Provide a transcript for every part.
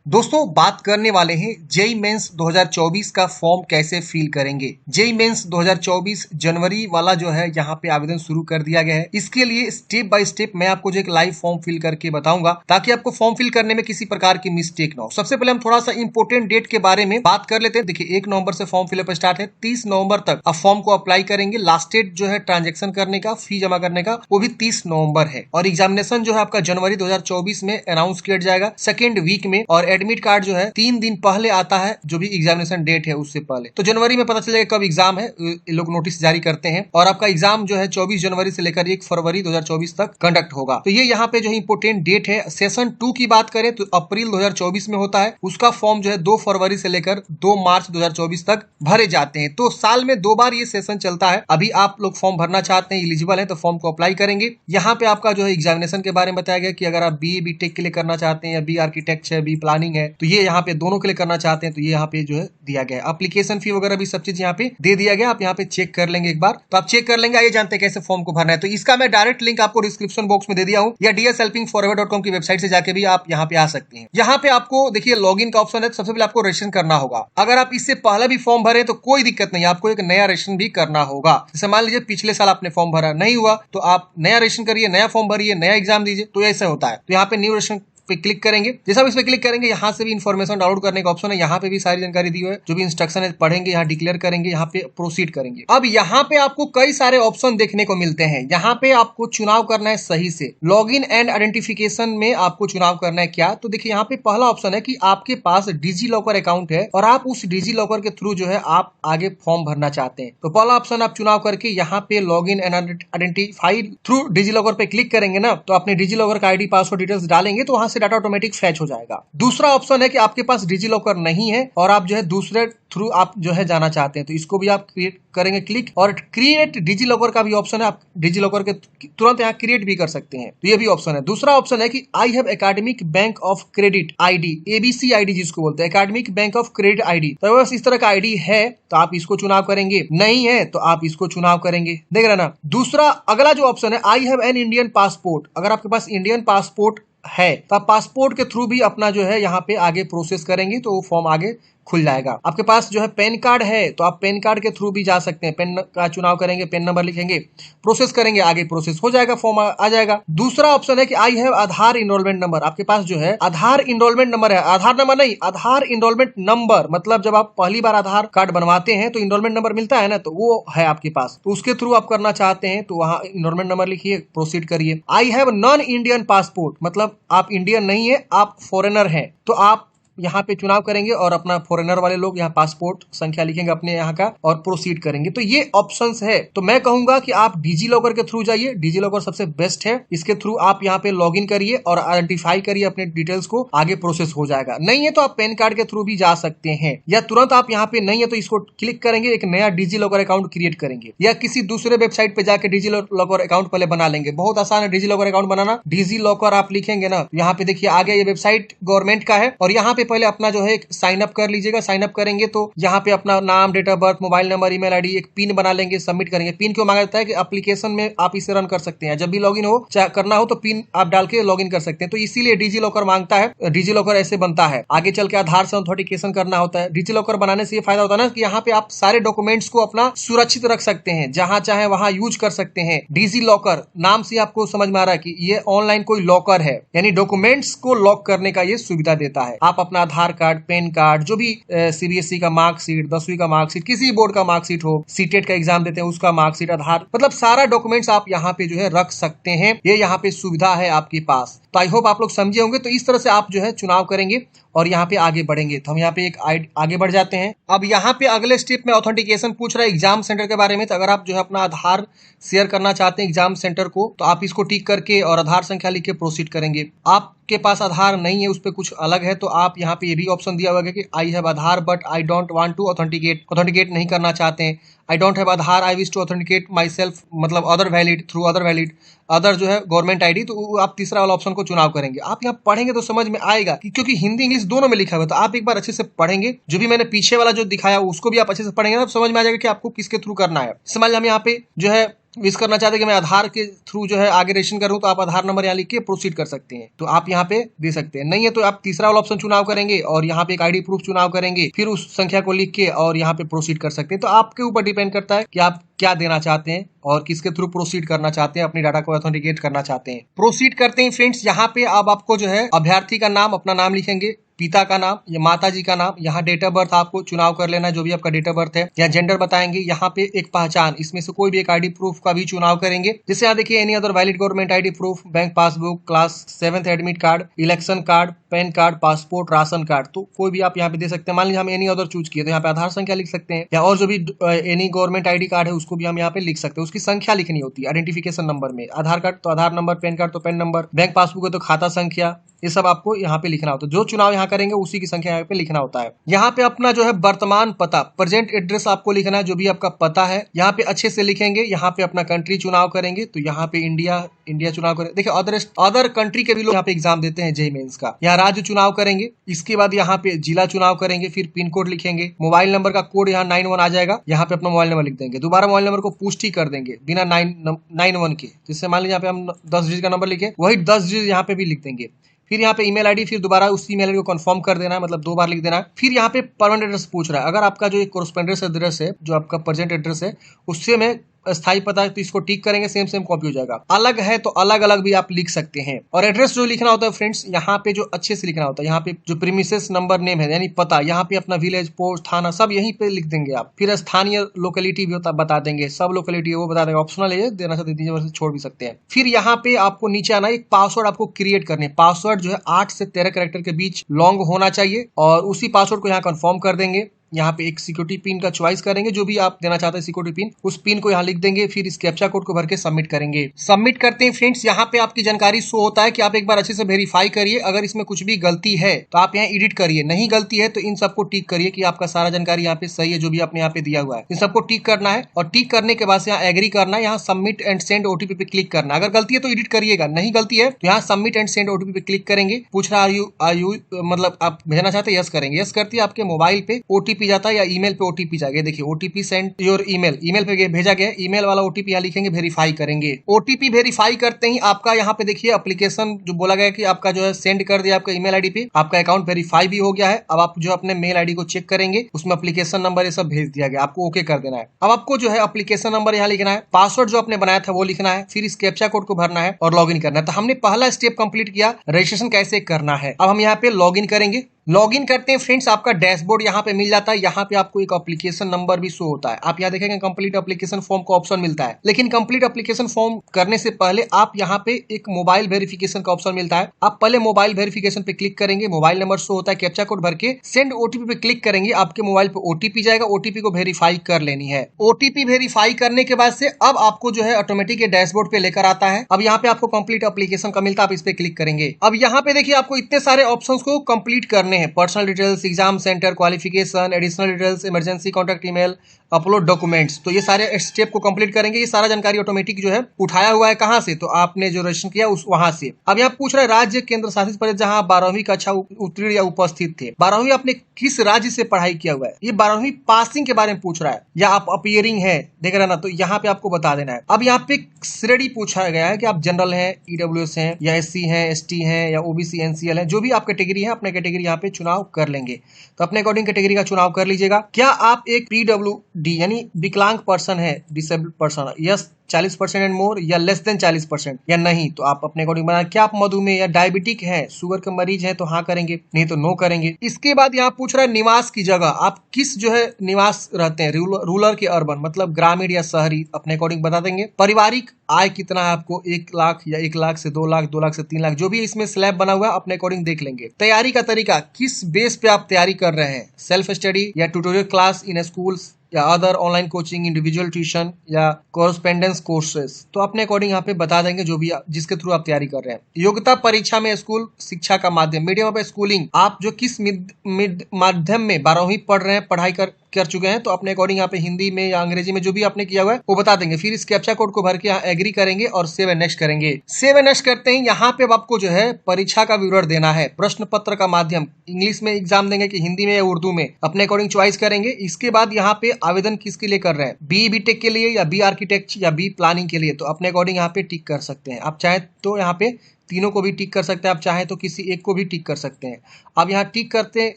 दोस्तों बात करने वाले हैं जेईई मेंस 2024 का फॉर्म कैसे फिल करेंगे। जेईई मेंस 2024 जनवरी वाला जो है यहाँ पे आवेदन शुरू कर दिया गया है। इसके लिए स्टेप बाय स्टेप मैं आपको जो एक लाइव फॉर्म फिल करके बताऊंगा ताकि आपको फॉर्म फिल करने में किसी प्रकार की मिस्टेक ना हो। सबसे पहले हम थोड़ा सा इंपोर्टेंट डेट के बारे में बात कर लेते हैं। देखिए 1 नवंबर से फॉर्म फिलअप स्टार्ट है, 30 नवंबर तक आप फॉर्म को अप्लाई करेंगे। लास्ट डेट जो है ट्रांजेक्शन करने का, फी जमा करने का, वो भी 30 नवंबर है। और एग्जामिनेशन जो है आपका जनवरी 2024 में अनाउंस किया जाएगा सेकेंड वीक में। और एडमिट कार्ड जो है 3 दिन पहले आता है, जो भी एग्जामिनेशन डेट है उससे पहले। तो जनवरी में पता चलेगा कब एग्जाम है, ये लोग नोटिस जारी करते हैं। और आपका एग्जाम जो है 24 जनवरी से लेकर 1 फरवरी 2024 तक कंडक्ट होगा। तो ये यहाँ पे जो इंपोर्टेंट डेट है। सेशन 2 की बात करें तो अप्रैल 2024 में होता है। उसका फॉर्म जो है 2 फरवरी से लेकर 2 मार्च 2024 तक भरे जाते हैं। तो साल में 2 बार ये सेशन चलता है। अभी आप लोग फॉर्म भरना चाहते हैं, एलिजिबल है तो फॉर्म को अप्लाई करेंगे। यहाँ पे आपका जो है एग्जामिनेशन के बारे में बताया गया कि अगर आप BA BTech के लिए करना चाहते हैं या B आर्किटेक्ट है, B प्लानिंग है, तो ये यहाँ पे दोनों के लिए करना चाहते हैं तो ये यहाँ पे जो है दिया गया है। एप्लीकेशन फी वगैरह भी सब चीज यहाँ पे दे दिया गया। आप यहाँ पे चेक कर लेंगे एक बार, तो आप चेक कर लेंगे। आइए जानते हैं कैसे फॉर्म को भरना है। तो इसका मैं डायरेक्ट लिंक आपको डिस्क्रिप्शन बॉक्स में दे दिया हूँ, या dshelpingforever.com की वेबसाइट से जाके भी आप यहाँ पे आ सकते हैं। यहाँ पे आपको देखिए लॉगिन का ऑप्शन है। सबसे पहले आपको रजिस्ट्रेशन करना होगा। अगर आप इससे पहले भी फॉर्म भरे तो कोई दिक्कत नहीं, आपको एक नया रजिस्ट्रेशन भी करना होगा। जैसे मान लीजिए पिछले साल आपने फॉर्म भरा, नहीं हुआ तो आप नया रजिस्ट्रेशन करिए, नया फॉर्म भरिए, नया एग्जाम दीजिए, तो ऐसा होता है। तो यहाँ पे न्यू रजिस्ट्रेशन पे क्लिक करेंगे। जैसा आप इस पे क्लिक करेंगे यहाँ से भी इन्फॉर्मेशन डाउनलोड करने का ऑप्शन है। यहाँ पे भी सारी जानकारी दी हुई है, जो भी इंस्ट्रक्शन है पढ़ेंगे, यहाँ डिक्लेयर करेंगे, यहाँ पे प्रोसीड करेंगे। अब यहाँ पे आपको कई सारे ऑप्शन देखने को मिलते हैं। यहाँ पे आपको चुनाव करना है सही से। लॉगिन एंड आइडेंटिफिकेशन में आपको चुनाव करना है क्या, तो देखिए यहाँ पे पहला ऑप्शन है कि आपके पास डिजी लॉकर अकाउंट है और आप उस डिजी लॉकर के थ्रू जो है आप आगे फॉर्म भरना चाहते हैं। तो पहला ऑप्शन आप चुनाव करके यहाँ पे login and identified through DigiLocker पे क्लिक करेंगे ना, तो अपने डिजी लॉकर का ID पासवर्ड डिटेल्स डालेंगे तो वहां से डाटा ऑटोमेटिक फैच हो जाएगा। दूसरा ऑप्शन है कि आपके पास डिजी लॉकर नहीं है और आप जो है दूसरे थ्रू आप जो है जाना चाहते हैं, तो इसको भी आप क्रिएट करेंगे क्लिक। और क्रिएट डिजी लॉकर का भी ऑप्शन है, आप डिजी लॉकर के तुरंत यहाँ क्रिएट भी कर सकते हैं, तो ये भी ऑप्शन है। दूसरा ऑप्शन है कि I have academic bank of credit ID, ABC ID जिसको बोलते हैं, academic bank of credit ID। तो बस इस तरह का ID है तो आप इसको चुनाव करेंगे, नहीं है तो आप इसको चुनाव करेंगे। देख रहे ना। दूसरा अगला जो ऑप्शन है I have an Indian passport. अगर आपके पास इंडियन पासपोर्ट है तो आप पासपोर्ट के थ्रू भी अपना जो है यहाँ पे आगे प्रोसेस करेंगे तो वो फॉर्म आगे खुल जाएगा। आपके पास जो है पैन कार्ड है तो आप पैन कार्ड के थ्रू भी जा सकते हैं। पेन का चुनाव करेंगे, पेन नंबर लिखेंगे, प्रोसेस करेंगे, आगे प्रोसेस हो जाएगा, फॉर्म आ जाएगा। दूसरा ऑप्शन है कि I have Aadhaar enrolment number. आपके पास जो है आधार इनरोलमेंट नंबर है, आधार नंबर नहीं, आधार इनरोलमेंट नंबर। मतलब जब आप पहली बार आधार कार्ड बनवाते हैं तो इनरोलमेंट नंबर मिलता है ना, तो वो है आपके पास, तो उसके थ्रू आप करना चाहते हैं तो वहाँ इनरोलमेंट नंबर लिखिए, प्रोसीड करिए। I have non Indian passport, मतलब आप इंडियन नहीं है, आप फॉरेनर हैं, तो आप यहाँ पे चुनाव करेंगे और अपना फॉरेनर वाले लोग यहाँ पासपोर्ट संख्या लिखेंगे अपने यहाँ का और प्रोसीड करेंगे। तो ये ऑप्शंस है। तो मैं कहूंगा कि आप डिजी लॉकर के थ्रू जाइए, डिजी लॉकर सबसे बेस्ट है। इसके थ्रू आप यहाँ पे लॉगिन करिए और आइडेंटिफाई करिए अपने डिटेल्स को, आगे प्रोसेस हो जाएगा। नहीं है तो आप पैन कार्ड के थ्रू भी जा सकते हैं, या तुरंत आप यहाँ पे नहीं है तो इसको क्लिक करेंगे, एक नया डिजी लॉकर अकाउंट क्रिएट करेंगे, या किसी दूसरे वेबसाइट पे जाकर डिजी लॉकर अकाउंट पहले बना लेंगे। बहुत आसान है डिजी लॉकर अकाउंट बनाना। डिजी लॉकर आप लिखेंगे ना, यहाँ पे देखिए आगे ये वेबसाइट गवर्नमेंट का है और यहाँ पे पहले अपना जो है साइन अप कर लीजिएगा। साइन अप करेंगे तो यहाँ पे अपना नाम, date of birth, mobile number, email ID, एक पिन बना लेंगे, सबमिट करेंगे। पिन क्यों मांगा जाता है कि एप्लीकेशन में आप इसे रन कर सकते हैं, जब भी लॉगिन हो चाहे करना हो तो पिन आप डाल के लॉगिन कर सकते हैं। तो इसीलिए डिजी लॉकर मांगता है। डिजी लॉकर ऐसे बनता है। आगे चल के आधार से ऑथेंटिकेशन करना होता है। डिजी लॉकर बनाने से ये फायदा होता है ना कि यहाँ पे आप सारे डॉक्यूमेंट्स को अपना सुरक्षित रख सकते हैं, जहां चाहे वहां यूज कर सकते हैं। डिजी लॉकर नाम से आपको समझ में आ रहा है कि ये ऑनलाइन कोई लॉकर है, यानी डॉक्यूमेंट्स को लॉक करने का ये सुविधा देता है। आप अपना आधार कार्ड, पैन कार्ड, जो भी CBSE का मार्कशीट, 10वीं का मार्कशीट, किसी बोर्ड का मार्कशीट हो, सीटेट का एग्जाम देते हैं उसका मार्कशीट, आधार, मतलब सारा डॉक्यूमेंट्स आप यहाँ पे जो है रख सकते हैं। ये यहाँ पे सुविधा है आपके पास। तो आई होप आप लोग समझे होंगे। तो इस तरह से आप जो है चुनाव करेंगे और यहाँ पे आगे बढ़ेंगे। तो हम यहाँ पे एक आगे बढ़ जाते हैं। अब यहाँ पे अगले स्टेप में ऑथेंटिकेशन पूछ रहा है एग्जाम सेंटर के बारे में। तो अगर आप जो है अपना आधार शेयर करना चाहते हैं एग्जाम सेंटर को, तो आप इसको टिक करके और आधार संख्या लिख के प्रोसीड करेंगे। आपके पास आधार नहीं है, उस पर कुछ अलग है, तो आप यहाँ पे ये भी ऑप्शन दिया हुआ है कि I have Aadhaar but I don't want to authenticate नहीं करना चाहते हैं। I don't have Aadhaar, I wish to authenticate myself, मतलब other valid through other valid, other जो है गवर्नमेंट ID, तो आप तीसरा वाला ऑप्शन को चुनाव करेंगे। आप यहाँ पढ़ेंगे तो समझ में आएगा क्योंकि हिंदी इंग्लिश दोनों में लिखा हुआ है। तो आप एक बार अच्छे से पढ़ेंगे, जो भी मैंने पीछे वाला जो दिखाया उसको भी आप अच्छे से पढ़ेंगे ना, तो समझ में आ जाएगा कि आपको किसके थ्रू करना है। समझ हम यहाँ पे जो है विश करना चाहते हैं कि मैं आधार के थ्रू जो है आगे रजिस्ट्रेशन करूं, तो आप आधार नंबर यहाँ लिख के प्रोसीड कर सकते हैं, तो आप यहाँ पे दे सकते हैं। नहीं है तो आप तीसरा वाला ऑप्शन चुनाव करेंगे और यहाँ पे एक आईडी प्रूफ चुनाव करेंगे, फिर उस संख्या को लिख के और यहाँ पे प्रोसीड कर सकते हैं। तो आपके ऊपर डिपेंड करता है कि आप क्या देना चाहते हैं और किसके थ्रू प्रोसीड करना चाहते हैं, अपनी डाटा को ऑथेंटिकेट करना चाहते हैं। प्रोसीड करते हैं फ्रेंड्स। यहाँ पे अब आपको जो है अभ्यर्थी का नाम, अपना नाम लिखेंगे, पिता का नाम या माता जी का नाम, यहाँ डेट ऑफ बर्थ आपको चुनाव कर लेना है, जो भी आपका डेट ऑफ बर्थ है, या जेंडर बताएंगे। यहाँ पे एक पहचान, इसमें से कोई भी एक आईडी प्रूफ का भी चुनाव करेंगे। जैसे यहाँ देखिए any other valid government ID proof, bank passbook, class 7th admit card, election card, pan card, passport, ration card, तो कोई भी आप यहाँ पे दे सकते हैं। मान लीजिए हम एनी अदर चूज किए तो यहाँ पे आधार संख्या लिख सकते हैं, या और जो भी एनी गवर्नमेंट आईडी कार्ड है उसको भी हम यहाँ पे लिख सकते हैं। उसकी संख्या लिखनी होती है आइडेंटिफिकेशन नंबर में। आधार कार्ड तो आधार नंबर, पैन कार्ड तो पैन नंबर, बैंक पासबुक है तो खाता संख्या, ये सब आपको यहाँ पे लिखना होता है। जो चुनाव यहाँ करेंगे उसी की संख्या यहाँ पे लिखना होता है। यहाँ पे अपना जो है वर्तमान पता, प्रेजेंट एड्रेस आपको लिखना है, जो भी आपका पता है यहाँ पे अच्छे से लिखेंगे। यहाँ पे अपना कंट्री चुनाव करेंगे, तो यहाँ पे इंडिया चुनाव करेंगे। देखिए अदर कंट्री के भी लोग यहाँ पे एग्जाम देते हैं जेईई मेंस का। यहाँ राज्य चुनाव करेंगे, इसके बाद यहाँ पे जिला चुनाव करेंगे, फिर पिन कोड लिखेंगे, मोबाइल नंबर का कोड यहाँ 91 आ जाएगा, यहाँ पे अपना मोबाइल नंबर लिख देंगे। दोबारा मोबाइल नंबर को पुष्टि कर देंगे बिना 91 के। जैसे मान लीजिए यहाँ पे हम 10 डिजिट का नंबर लिखे, वही 10 डिजिट यहाँ पे भी लिख देंगे। फिर यहाँ पे ईमेल आईडी, फिर दोबारा उस ईमेल आईडी को कंफर्म कर देना है, मतलब 2 बार लिख देना है। फिर यहाँ पे परमानेंट एड्रेस पूछ रहा है। अगर आपका जो एक कोरेस्पोंडेंस एड्रेस है, जो आपका प्रेजेंट एड्रेस है, उससे में स्थायी पता है तो इसको टिक करेंगे, सेम कॉपी हो जाएगा। अलग है तो अलग अलग भी आप लिख सकते हैं। और एड्रेस जो लिखना होता है फ्रेंड्स, यहाँ पे जो अच्छे से लिखना होता है, यहाँ पे जो प्रीमिसेस नंबर नेम है यानी पता, यहाँ पे अपना विलेज, पोस्ट, थाना सब यहीं पे लिख देंगे आप। फिर स्थानीय लोकेलिटी भी होता बता देंगे, सब लोकेलिटी है वो बता देंगे, ऑप्शनल है, देना चाहते दीजिए, छोड़ भी सकते हैं। फिर यहाँ पे आपको नीचे आना, एक पासवर्ड आपको क्रिएट करने। पासवर्ड जो है 8 से 13 कैरेक्टर के बीच लॉन्ग होना चाहिए, और उसी पासवर्ड को यहाँ कंफर्म कर देंगे। यहाँ पे एक सिक्योरिटी पिन का चॉइस करेंगे, जो भी आप देना चाहते हैं सिक्योरिटी पिन, उस पिन को यहाँ लिख देंगे। फिर इस कैप्चा कोड को भर के सबमिट करेंगे। सबमिट करते हैं फ्रेंड्स। यहाँ पे आपकी जानकारी शो होता है कि आप एक बार अच्छे से वेरीफाई करिए। अगर इसमें कुछ भी गलती है तो आप यहाँ एडिट करिए, नहीं गलती है तो इन सबको टिक करिए कि आपका सारा जानकारी यहाँ पे सही है, जो भी आपने यहाँ पे दिया हुआ है। इन सबको टिक करना है, और टिक करने के बाद यहाँ एग्री करना है, यहाँ सबमिट एंड सेंड ओटीपी पे क्लिक करना है। अगर गलती है तो एडिट करिएगा, नहीं गलती है तो यहाँ सबमिट एंड सेंड ओटीपी पे क्लिक करेंगे। पूछ रहा आर यू मतलब आप भेजना चाहते हैं, यस करेंगे। यस करते आपके मोबाइल पे ओटीपी जाता है या ईमेल पे ओटीपी जाएगा। देखिए ओटीपी सेंड योर ईमेल पे भेजा गया, ईमेल वाला ओटीपी यहाँ लिखेंगे, वेरीफाई करेंगे। ओटीपी वेरीफाई करते ही आपका यहाँ पे देखिए एप्लीकेशन जो बोला गया कि आपका जो है सेंड कर दिया आपका ईमेल आईडी पे, आपका अकाउंट वेरीफाई भी हो गया है। अब आप जो अपने मेल आईडी को चेक करेंगे, उसमें एप्लीकेशन नंबर ये सब भेज दिया गया, आपको ओके कर देना है। अब आपको जो है एप्लीकेशन नंबर यहाँ लिखना है, पासवर्ड जो आपने बनाया था वो लिखना है, फिर इस कैप्चा कोड को भरना है और लॉगिन करना है। तो हमने पहला स्टेप कंप्लीट किया, रजिस्ट्रेशन कैसे करना है। अब हम यहाँ पे लॉगिन करेंगे। लॉगिन करते हैं फ्रेंड्स, आपका डैशबोर्ड यहाँ पे मिल जाता है। यहाँ पे आपको एक एप्लीकेशन नंबर भी शो होता है। आप यहाँ देखेंगे कंप्लीट एप्लीकेशन फॉर्म का ऑप्शन मिलता है, लेकिन कंप्लीट एप्लीकेशन फॉर्म करने से पहले आप यहाँ पे एक मोबाइल वेरिफिकेशन का ऑप्शन मिलता है। आप पहले मोबाइल वेरिफिकेशन पे क्लिक करेंगे, मोबाइल नंबर शो होता है, कैप्चा कोड भर के सेंड ओटीपी पे क्लिक करेंगे, आपके मोबाइल पे ओटीपी जाएगा, ओटीपी को वेरीफाई कर लेनी है। ओटीपी वेरीफाई करने के बाद से अब आपको जो है ऑटोमेटिक डैशबोर्ड पे लेकर आता है। अब यहाँ पे आपको कंप्लीट एप्लीकेशन का मिलता है, आप इस पे क्लिक करेंगे। अब यहाँ पे देखिए आपको इतने सारे ऑप्शंस को कंप्लीट करने हैं, personal details, exam centre, qualification, additional details, emergency contact email, upload documents. तो ये सारे स्टेप को कंप्लीट करेंगे। ये सारा जानकारी ऑटोमेटिक जो है उठाया हुआ है कहां से, तो आपने जो रजिस्ट्रेशन किया उस वहां से। अब यहाँ पूछ रहा है राज्य केंद्र शासित प्रदेश जहां 12वीं कक्षा उत्तीर्ण या उपस्थित थे। 12वीं आपने किस राज्य से पढ़ाई किया हुआ है, ये 12वीं पासिंग के बारे में पूछ रहा है, या आप अपीयरिंग है, देख रहे ना, तो यहाँ पे आपको बता देना है। अब यहाँ पे श्रेणी पूछा गया है कि आप जनरल हैं, ईडब्ल्यूएस हैं, या एससी हैं, एसटी हैं, या ओबीसी एनसीएल है, जो भी आप कैटेगरी है अपने कैटेगरी यहाँ पे चुनाव कर लेंगे। तो अपने अकॉर्डिंग कैटेगरी का चुनाव कर लीजिएगा। क्या आप एक पीडब्ल्यूडी यानी विकलांग पर्सन है, disabled person, yes 40% and more, या लेस देन 40%, या नहीं तो आप अपने अकॉर्डिंग बना। क्या आप मधुमेह या डायबिटिक हैं, शुगर के मरीज हैं तो हाँ करेंगे, नहीं तो नो करेंगे। इसके बाद यहाँ पूछ रहा है निवास की जगह, आप किस जो है निवास रहते हैं, रूरल के अर्बन, मतलब ग्रामीण या शहरी, अपने अकॉर्डिंग बता देंगे। पारिवारिक आय कितना है आपको, 1 लाख या 1 लाख से 2 लाख, 2 लाख से 3 लाख, जो भी इसमें स्लैब बना हुआ है अपने अकॉर्डिंग देख लेंगे। तैयारी का तरीका, किस बेस पे आप तैयारी कर रहे हैं, सेल्फ स्टडी या ट्यूटोरियल क्लास इन स्कूल्स या other online coaching, individual tuition या कोरेस्पोंडेंस कोर्सेज, तो अपने अकॉर्डिंग यहाँ पे बता देंगे जो भी जिसके थ्रू आप तैयारी कर रहे हैं। योग्यता परीक्षा में स्कूल शिक्षा का माध्यम, मीडियम ऑफ स्कूलिंग, आप जो किस माध्यम में 12वीं पढ़ रहे हैं, पढ़ाई कर चुके हैं तो अपने अकॉर्डिंग यहाँ पे हिंदी में या अंग्रेजी में जो भी आपने किया हुआ है वो बता देंगे। फिर इस कैप्चा कोड को भर के यहाँ एग्री करेंगे और सेव एंड नेक्स्ट करेंगे। सेव एंड नेक्स्ट करते ही यहाँ पे अब आपको जो है परीक्षा का विवरण देना है, प्रश्न पत्र का माध्यम, इंग्लिश में एग्जाम देंगे कि हिंदी में या उर्दू में, अपने अकॉर्डिंग चॉइस करेंगे। इसके बाद यहाँ पे आवेदन किसके लिए कर रहे हैं, बी टेक के लिए या बी आर्किटेक्ट या बी प्लानिंग के लिए, तो अपने अकॉर्डिंग यहाँ पे टिक कर सकते हैं। आप चाहे तो यहाँ पे तीनों को भी टिक कर सकते हैं, आप चाहे तो किसी एक को भी टिक कर सकते हैं। अब यहाँ टिक करते हैं,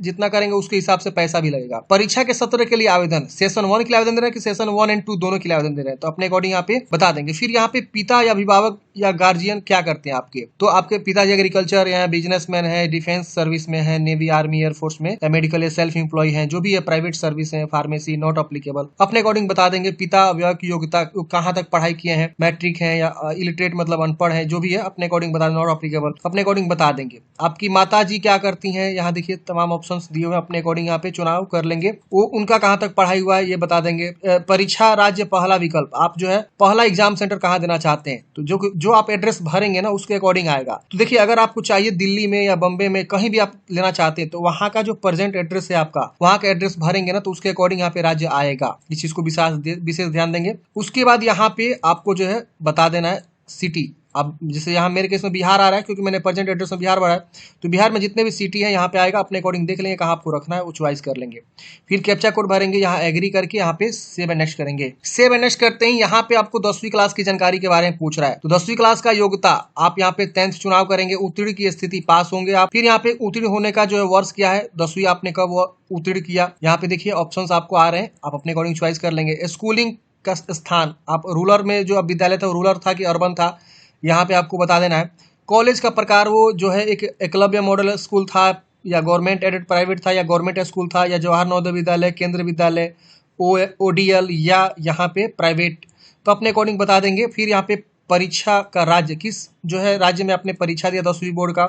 जितना करेंगे उसके हिसाब से पैसा भी लगेगा। परीक्षा के सत्र के लिए आवेदन, सेशन 1 के लिए आवेदन दे रहे हैं कि सेशन 1 एंड 2 दोनों के लिए आवेदन दे रहे हैं, तो अपने अकॉर्डिंग यहाँ पे बता देंगे। फिर यहाँ पे पिता या अभिभावक या गार्जियन क्या करते हैं आपके, तो आपके पिताजी एग्रीकल्चर या बिजनेसमैन है, डिफेंस सर्विस में है, नेवी आर्मी एयरफोर्स में या मेडिकल या सेल्फ एम्प्लॉय है, जो भी है प्राइवेट सर्विस है, फार्मेसी नॉट अप्लीकेबल। अपने अकॉर्डिंग बता देंगे। पिता अभिभावक की योग्यता, कहाँ तक पढ़ाई किए हैं, मैट्रिक है या इलिटरेट मतलब अनपढ़ है, जो भी है अपने अकॉर्डिंग बता देंगे, नॉट अप्लीकेबल अपने अकॉर्डिंग बता देंगे। आपकी माता जी क्या करती हैं, यहाँ देखिए तमाम ऑप्शंस दिए हुए, अपने अकॉर्डिंग यहाँ पे चुनाव कर लेंगे। वो उनका कहाँ तक पढ़ाई हुआ है ये बता देंगे। परीक्षा राज्य पहला विकल्प, आप जो है पहला एग्जाम सेंटर कहाँ देना चाहते हैं, तो जो आप एड्रेस भरेंगे ना उसके अकॉर्डिंग आएगा। तो देखिए अगर आपको चाहिए दिल्ली में या बम्बे में कहीं भी आप लेना चाहते हैं तो वहाँ का जो प्रेजेंट एड्रेस है आपका, वहाँ का एड्रेस भरेंगे ना तो उसके अकॉर्डिंग यहाँ पे राज्य आएगा। इस चीज को विशेष ध्यान देंगे। उसके बाद यहाँ पे आपको जो है बता देना है सिटी। अब जैसे यहाँ मेरे केस में बिहार आ रहा है क्योंकि मैंने प्रेजेंट एड्रेस में बिहार भरा है, तो बिहार में जितने भी सिटी है यहाँ पे आएगा, अपने अकॉर्डिंग देख लेंगे कहाँ आपको रखना है वो चॉइस कर लेंगे। फिर कैप्चा कोड भरेंगे, यहाँ एग्री करके यहाँ पे सेव एंड नेक्स्ट करेंगे। सेव एंड नेक्स्ट करते ही यहाँ पे आपको 10वीं क्लास की जानकारी के बारे में पूछ रहा है, तो 10वीं क्लास का योग्यता आप यहाँ पे 10th चुनाव करेंगे, उत्तीर्ण की स्थिति पास होंगे आप। फिर यहाँ पे उत्तीर्ण होने का जो है वर्ष क्या है, 10वीं आपने कब उत्तीर्ण किया, यहाँ पे देखिए ऑप्शंस आपको आ रहे हैं, आप अपने अकॉर्डिंग चॉइस कर लेंगे। स्कूलिंग का स्थान, आप रूरल में जो विद्यालय था रूरल था कि अर्बन था, यहाँ पे आपको बता देना है। कॉलेज का प्रकार वो जो है एक एकलव्य मॉडल स्कूल था या गवर्नमेंट एडेड प्राइवेट था या गवर्नमेंट स्कूल था या जवाहर नवोदय विद्यालय, केंद्रीय विद्यालय, ODL या यहाँ पे प्राइवेट, तो अपने अकॉर्डिंग बता देंगे। फिर यहाँ पे परीक्षा का राज्य, किस जो है राज्य में आपने परीक्षा दिया 10वीं बोर्ड का,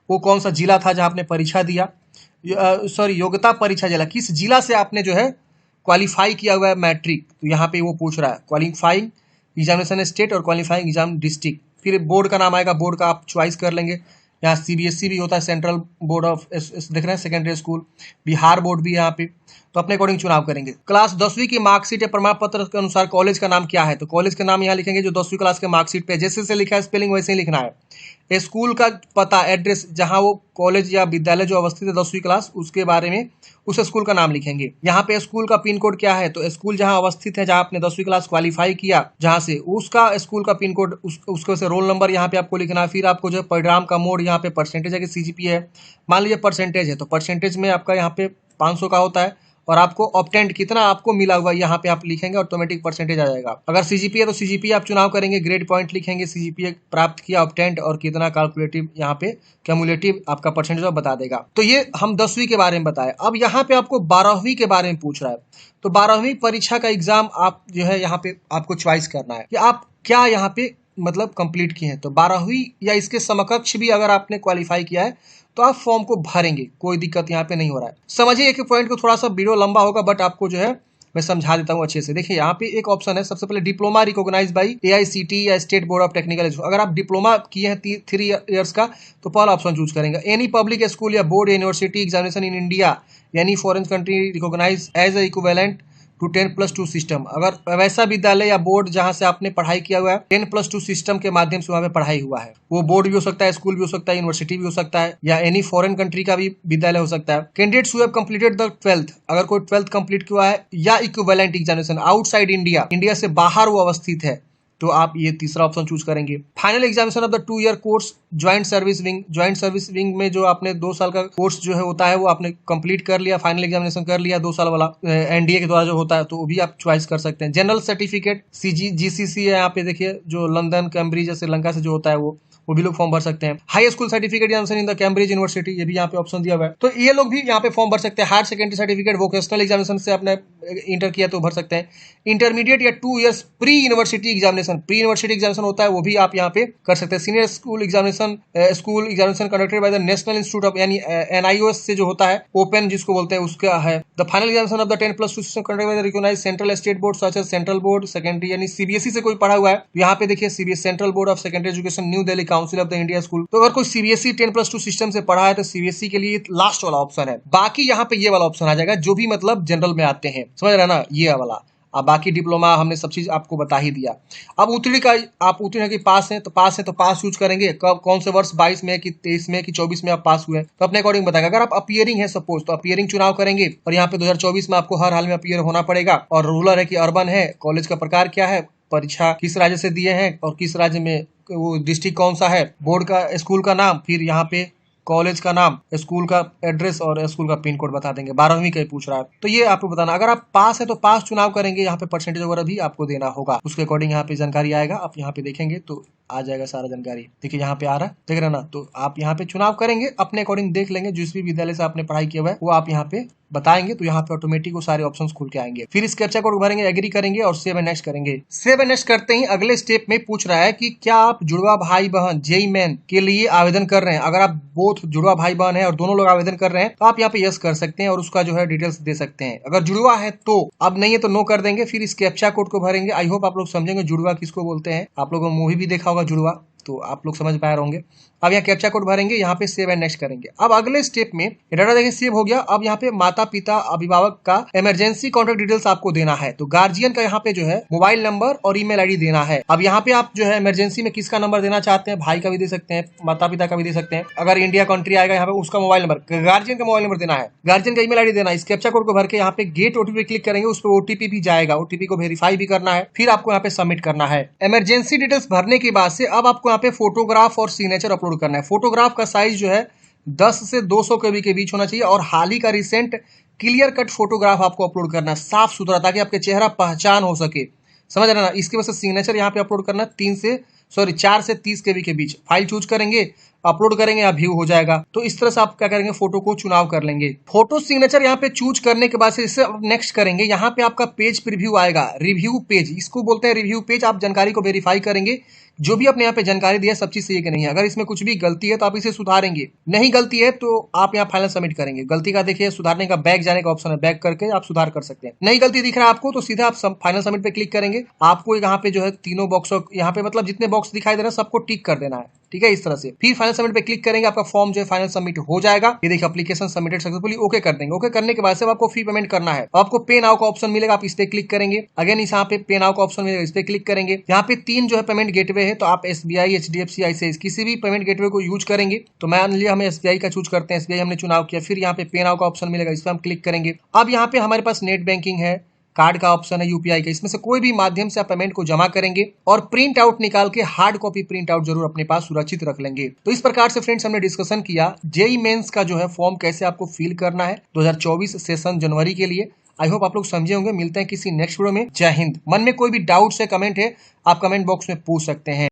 वो कौन सा जिला था जहाँ आपने परीक्षा दिया, सॉरी योग्यता परीक्षा जिला, किस जिला से आपने जो है क्वालिफाई किया हुआ है मैट्रिक, तो यहाँ पे वो पूछ रहा है। क्वालिफाइंग एग्जामिनेशन स्टेट और क्वालिफाइंग एग्जाम डिस्ट्रिक्ट। फिर बोर्ड का नाम आएगा, बोर्ड का आप चॉइस कर लेंगे। यहाँ CBSE भी होता है, सेंट्रल बोर्ड ऑफ देख रहे हैं सेकेंडरी स्कूल, बिहार बोर्ड भी यहाँ पे, तो अपने अकॉर्डिंग चुनाव करेंगे। क्लास 10वीं की मार्कशीट या प्रमाण पत्र के अनुसार कॉलेज का नाम क्या है, तो कॉलेज का नाम यहाँ लिखेंगे जो 10वीं क्लास के मार्कशीट पे जैसे से लिखा है स्पेलिंग वैसे ही लिखना है। स्कूल का पता एड्रेस, जहाँ वो कॉलेज या विद्यालय जो अवस्थित है 10वीं क्लास, उसके बारे में उस स्कूल का नाम लिखेंगे। यहाँ पे स्कूल का पिन कोड क्या है, तो स्कूल जहाँ अवस्थित है, जहाँ आपने 10वीं क्लास क्वालिफाई किया जहाँ से, उसका स्कूल का पिन कोड, उसके से रोल नंबर यहाँ पे आपको लिखना है। फिर आपको जो परिणाम का मोड, यहाँ पे परसेंटेज है कि CGPA है, मान लीजिए परसेंटेज है तो परसेंटेज में आपका यहाँ पे 500 का होता है, और आपको ऑप्टेंट कितना आपको मिला हुआ यहाँ पे आप लिखेंगे, ऑटोमेटिक परसेंटेज आ जाएगा। अगर CGPA है तो CGPA आप चुनाव करेंगे, ग्रेड पॉइंट लिखेंगे, CGPA प्राप्त किया, ऑप्टेंट और कितना कैलकुलेटिव यहाँ पे क्यूमुलेटिव आपका परसेंटेज बता देगा। तो ये हम 10वीं के बारे में बताए। अब यहाँ पे आपको 12वीं के बारे में पूछ रहा है, तो 12वीं परीक्षा का एग्जाम आप जो है यहाँ पे आपको चॉइस करना है कि आप क्या यहाँ पे मतलब कंप्लीट किए हैं। तो 12वीं या इसके समकक्ष भी अगर आपने क्वालिफाई किया है तो आप फॉर्म को भरेंगे, कोई दिक्कत यहाँ पे नहीं हो रहा है। समझिए एक पॉइंट को, थोड़ा सा वीडियो लंबा होगा बट आपको जो है मैं समझा देता हूँ अच्छे से। देखिए यहाँ पे एक ऑप्शन है, सबसे पहले डिप्लोमा रिकॉग्नाइज्ड बाय AICTE या state board of technical education. अगर आप डिप्लोमा किए हैं 3 ईयर्स का तो पहला ऑप्शन चूज करेंगे। एनी पब्लिक स्कूल या board university examination in India यानी foreign country recognise as a equivalent to 10+2 system. अगर वैसा विद्यालय या बोर्ड जहां से आपने पढ़ाई किया हुआ है 10+2 सिस्टम के माध्यम से वहां पे पढ़ाई हुआ है, वो बोर्ड भी हो सकता है, स्कूल भी हो सकता है, यूनिवर्सिटी भी हो सकता है, या एनी फॉरेन कंट्री का भी विद्यालय हो सकता है। Candidates who have completed the 12th, अगर कोई 12th कंप्लीट किया है या equivalent examination outside India, India से बाहर वो अवस्थित है, तो आप ये तीसरा ऑप्शन चूज करेंगे। Final examination of the 2 year course joint service wing, joint service wing में जो आपने 2 साल का कोर्स जो है होता है वो आपने कंप्लीट कर लिया, फाइनल एग्जामिनेशन कर लिया 2 साल वाला, NDA के द्वारा जो होता है, तो वो भी आप चॉइस कर सकते हैं। जनरल सर्टिफिकेट GCC है, यहाँ पे देखिए जो लंदन, कैम्ब्रिज या श्रीलंका से जो होता है वो भी लोग फॉर्म भर सकते हैं। High school certificate examination in the Cambridge university, ये भी यहाँ पे ऑप्शन दिया हुआ है, तो ये लोग भी यहाँ पे फॉर्म भर सकते हैं। Higher secondary certificate vocational examination से आपने इंटर किया तो भर सकते हैं। इंटरमीडिएट या 2 years pre university examination, pre university examination होता है, वो भी आप यहाँ पे कर सकते हैं। Senior school examination conducted by the national institute of यानी NIOS से जो होता है, ओपन जिसको बोलते हैं, उसका है। The final examination of the 10+2 system conducted by the recognised central state board such as central board secondary यानी CBSE से कोई पढ़ा हुआ है, तो यहाँ पे देखिए CBSE central board of secondary education new Delhi council of the India school. तो अगर कोई सीबीएसई 10+2 सिस्टम से पढ़ा है तो सीबीएसई के लिए लास्ट वाला ऑप्शन है। बाकी यहाँ पे ये वाला ऑप्शन आ जाएगा जो भी मतलब जनरल में आते हैं, समझ रहे ना, ये वाला। अब बाकी डिप्लोमा हमने सब चीज आपको बता ही दिया। अब उत्तीर्ण का, आप उत्तीर्ण की पास है तो पास यूज करेंगे कब, कौन से वर्ष, 22 में कि 23 में कि 24 में आप पास हुए तो अपने अकॉर्डिंग बताएगा। अगर आप अपीयरिंग है सपोज तो अपीयरिंग चुनाव करेंगे और यहाँ पे 2024 में आपको हर हाल में अपीयर होना पड़ेगा। और रूरल है कि अर्बन है, कॉलेज का प्रकार क्या है, परीक्षा किस राज्य से दिए हैं और किस राज्य में, वो डिस्ट्रिक्ट कौन सा है, बोर्ड का, स्कूल का नाम, फिर यहाँ पे कॉलेज का नाम, स्कूल का एड्रेस और स्कूल का पिन कोड बता देंगे। 12वीं का ही पूछ रहा है तो ये आपको बताना। अगर आप पास है तो पास चुनाव करेंगे, यहाँ पे परसेंटेज वगैरह भी आपको देना होगा, उसके अकॉर्डिंग यहाँ पे जानकारी आएगा। आप यहाँ पे देखेंगे तो आ जाएगा सारा जानकारी। देखिए यहाँ पे आ रहा है, देख रहे ना। तो आप यहाँ पे चुनाव करेंगे, अपने अकॉर्डिंग देख लेंगे, जिस भी विद्यालय से आपने पढ़ाई किया हुआ है वो आप यहाँ पे बताएंगे तो यहाँ पे ऑटोमेटिक वो सारे ऑप्शंस खुल के आएंगे। फिर इस कैप्चा कोड भरेंगे, एग्री करेंगे और सेव एंड नेक्स्ट करेंगे। सेव एंड नेक्स्ट करते ही अगले स्टेप में पूछ रहा है कि क्या आप जुड़वा भाई बहन जेईई मेन के लिए आवेदन कर रहे हैं। अगर आप बोथ जुड़वा भाई बहन है और दोनों लोग आवेदन कर रहे हैं तो आप यहाँ पे यस कर सकते हैं और उसका जो है डिटेल्स दे सकते हैं। अगर जुड़वा है तो, अब नहीं है तो नो कर देंगे। फिर इस कैप्चा कोड को भरेंगे। आई होप आप लोग समझेंगे जुड़वा किसको बोलते हैं। आप लोगों ने मूवी भी देखा होगा जुड़वा, तो आप लोग समझ पाए होंगे। अब यहाँ कैप्चा कोड भरेंगे, यहाँ पे सेव एंड नेक्स्ट करेंगे। अब अगले स्टेप में डाटा देखिए सेव हो गया। अब यहाँ पे माता पिता अभिभावक का इमरजेंसी कॉन्टेक्ट डिटेल्स आपको देना है। तो गार्जियन का यहाँ पे जो है मोबाइल नंबर और ईमेल आईडी देना है। अब यहाँ पे आप जो है इमरजेंसी में किसका नंबर देना चाहते हैं, भाई का भी दे सकते हैं, माता पिता का भी दे सकते हैं। अगर इंडिया कंट्री आएगा यहाँ पे उसका मोबाइल नंबर, गार्जियन का मोबाइल नंबर देना है, गार्जियन का ईमेल आईडी देना है। इस कैप्चा कोड को भर के यहाँ पे गेट ओटीपी क्लिक करेंगे, उस पर ओटीपी भी जाएगा, ओटीपी को वेरीफाई भी करना है, फिर आपको यहाँ पे सबमिट करना है। इमरजेंसी डिटेल्स भरने के बाद से अब आपको यहाँ पे फोटोग्राफ और सिग्नेचर अपलोड करना है। फोटोग्राफ का साइज जो है 10 से 200 KB के बीच होना चाहिए और हाल ही का रिसेंट क्लियर कट फोटोग्राफ आपको अपलोड करना है, साफ सुथरा, ताकि आपके चेहरा पहचान हो सके, समझ रहे ना। इसके वजह से सिग्नेचर यहाँ पे अपलोड करना है 4 से 30 KB के बीच। फाइल चूज करेंगे, अपलोड करेंगे, या व्यू हो जाएगा। तो इस तरह से आप क्या करेंगे, फोटो को चुनाव कर लेंगे। फोटो सिग्नेचर यहाँ पे चूज करने के बाद से इससे नेक्स्ट करेंगे। यहाँ पे आपका पेज प्रीव्यू आएगा, रिव्यू पेज, इसको बोलते हैं रिव्यू पेज। आप जानकारी को वेरीफाई करेंगे, जो भी आपने यहाँ पे जानकारी दिया सब चीज सही है कि नहीं है। अगर इसमें कुछ भी गलती है तो आप इसे सुधारेंगे, नहीं गलती है तो आप यहाँ फाइनल सबमिट करेंगे। गलती का देखिए सुधारने का बैक जाने का ऑप्शन है, बैक करके आप सुधार कर सकते हैं। नहीं गलती दिख रहा है आपको तो सीधा आप फाइनल सबमिट पे क्लिक करेंगे। आपको यहाँ पे जो है तीनों बॉक्स, यहाँ पे मतलब जितने बॉक्स दिखाई दे रहा है सबको टिक कर देना है, ठीक है, इस तरह से। फिर फाइनल सबमिट पे क्लिक करेंगे, आपका फॉर्म जो है फाइनल सबमिट हो जाएगा। ये देखिए एप्लीकेशन सबमिटेड सक्सेसफुली, ओके कर देंगे। ओके करने के बाद से आपको फी पेमेंट करना है। आपको पे नाउ का ऑप्शन मिलेगा, आप इस पे क्लिक करेंगे। अगेन इस यहाँ पे पे नाउ का ऑप्शन मिलेगा, इस पे क्लिक करेंगे। यहाँ पे 3 जो है पेमेंट गेटवे है, तो आप SBI, HDFC, ICICI किसी भी पेमेंट गेटवे को यूज करेंगे। तो मान लिया हमें SBI का चूज करते हैं, SBI हमने चुनाव किया। फिर यहाँ पे पे नाउ का ऑप्शन मिलेगा, इस पर हम क्लिक करेंगे। अब यहाँ पे हमारे पास नेट बैंकिंग है, कार्ड का ऑप्शन है, यूपीआई का, इसमें से कोई भी माध्यम से आप पेमेंट को जमा करेंगे और प्रिंट आउट निकाल के हार्ड कॉपी प्रिंट आउट जरूर अपने पास सुरक्षित रख लेंगे। तो इस प्रकार से फ्रेंड्स हमने डिस्कशन किया जेईई मेंस का जो है फॉर्म कैसे आपको फिल करना है 2024 सेशन जनवरी के लिए। आई होप आप लोग समझे होंगे। मिलते हैं किसी नेक्स्ट वीडियो में। जय हिंद। मन में कोई भी डाउट्स है, कमेंट है, आप कमेंट बॉक्स में पूछ सकते हैं।